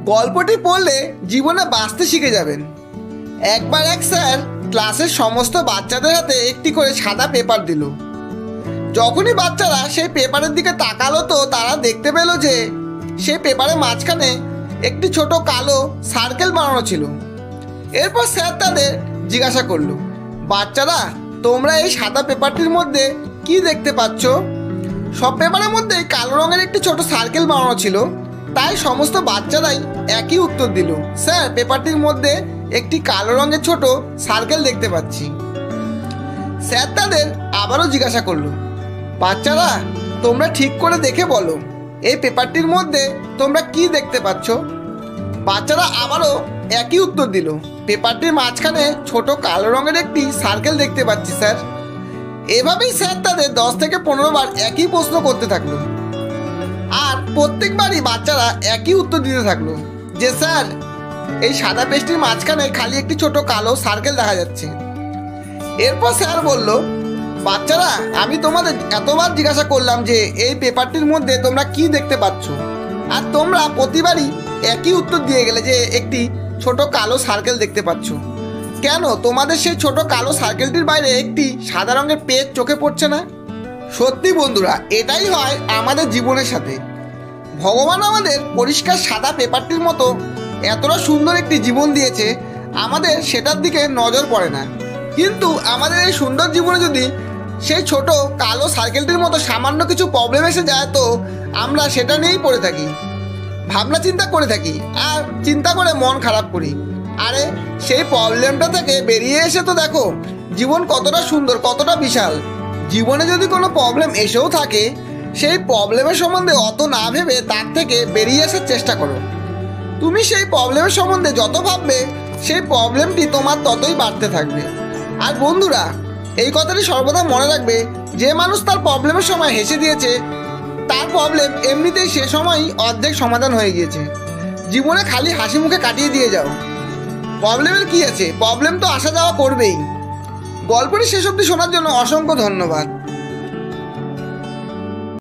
গল্পটি পড়লে জীবনে বাঁচতে শিখে যাবেন। একবার এক স্যার ক্লাসের সমস্ত বাচ্চাদের হাতে একটি করে সাদা পেপার দিল। যখনই বাচ্চারা সেই পেপারের দিকে তাকালো তো তারা দেখতে পেল যে সেই পেপারের মাঝখানে একটি ছোট কালো সার্কেল বানানো ছিল। এরপর স্যার তাদের জিজ্ঞাসা করলো, বাচ্চারা তোমরা এই সাদা পেপারটির মধ্যে কি দেখতে পাচ্ছ? সব পেপারের মধ্যে কালো রঙের একটি ছোট সার্কেল বানানো ছিল। তাই সমস্ত বাচ্চারাই একই উত্তর দিল, স্যার পেপারটির মধ্যে একটি কালো রঙের ছোট সার্কেল দেখতে পাচ্ছি। স্যার তাদের আবারও জিজ্ঞাসা করলো, বাচ্চারা তোমরা ঠিক করে দেখে বলো এই পেপারটির মধ্যে তোমরা কি দেখতে পাচ্ছ? বাচ্চারা আবারও একই উত্তর দিল, পেপারটির মাঝখানে ছোট কালো রঙের একটি সার্কেল দেখতে পাচ্ছি স্যার। এভাবেই স্যার তাদের 10 থেকে 15 বার একই প্রশ্ন করতে থাকলো, আর প্রত্যেকবারই বাচ্চারা একই উত্তর দিতে থাকলো যে স্যার এই সাদা পেজটির মাঝখানে খালি একটি ছোট কালো সার্কেল দেখা যাচ্ছে। এরপর স্যার বলল, বাচ্চারা আমি তোমাদের এতবার জিজ্ঞাসা করলাম যে এই পেপারটির মধ্যে তোমরা কি দেখতে পাচ্ছ, আর তোমরা প্রতিবারই একই উত্তর দিয়ে গেলে যে একটি ছোট কালো সার্কেল দেখতে পাচ্ছ। কেন তোমাদের সেই ছোট কালো সার্কেলটির বাইরে একটি সাদা রঙের পেজ চোখে পড়ছে না? সত্যি বন্ধুরা, এটাই হয় আমাদের জীবনের সাথে। ভগবান আমাদের পরিষ্কার সাদা পেপারটির মতো এতটা সুন্দর একটি জীবন দিয়েছে, আমাদের সেটার দিকে নজর পড়ে না। কিন্তু আমাদের এই সুন্দর জীবনে যদি সেই ছোট কালো সার্কেলটির মতো সামান্য কিছু প্রবলেম এসে যায় তো আমরা সেটা নিয়েই পড়ে থাকি, ভাবনা চিন্তা করে থাকি, আর চিন্তা করে মন খারাপ করি। আরে সেই প্রবলেমটা থেকে বেরিয়ে এসে তো দেখো জীবন কতটা সুন্দর, কতটা বিশাল। জীবনে যদি কোনো প্রবলেম এসেও থাকে সেই প্রবলেমের সম্বন্ধে অত না ভেবে তার থেকে বেরিয়ে আসার চেষ্টা করো। তুমি সেই প্রবলেমের সম্বন্ধে যত ভাববে সেই প্রবলেমটি তোমার ততই বাড়তে থাকবে। আর বন্ধুরা এই কথাটি সর্বদা মনে রাখবে, যে মানুষ তার প্রবলেমের সময় হেসে দিয়েছে তার প্রবলেম এমনিতেই সে সময়ই অর্ধেক সমাধান হয়ে গিয়েছে। জীবনে খালি হাসি মুখে কাটিয়ে দিয়ে যাও। প্রবলেমের কি আছে, প্রবলেম তো আসা যাওয়া করবেই। গল্পটি শেষ অবধি শোনার জন্য অসংখ্য ধন্যবাদ।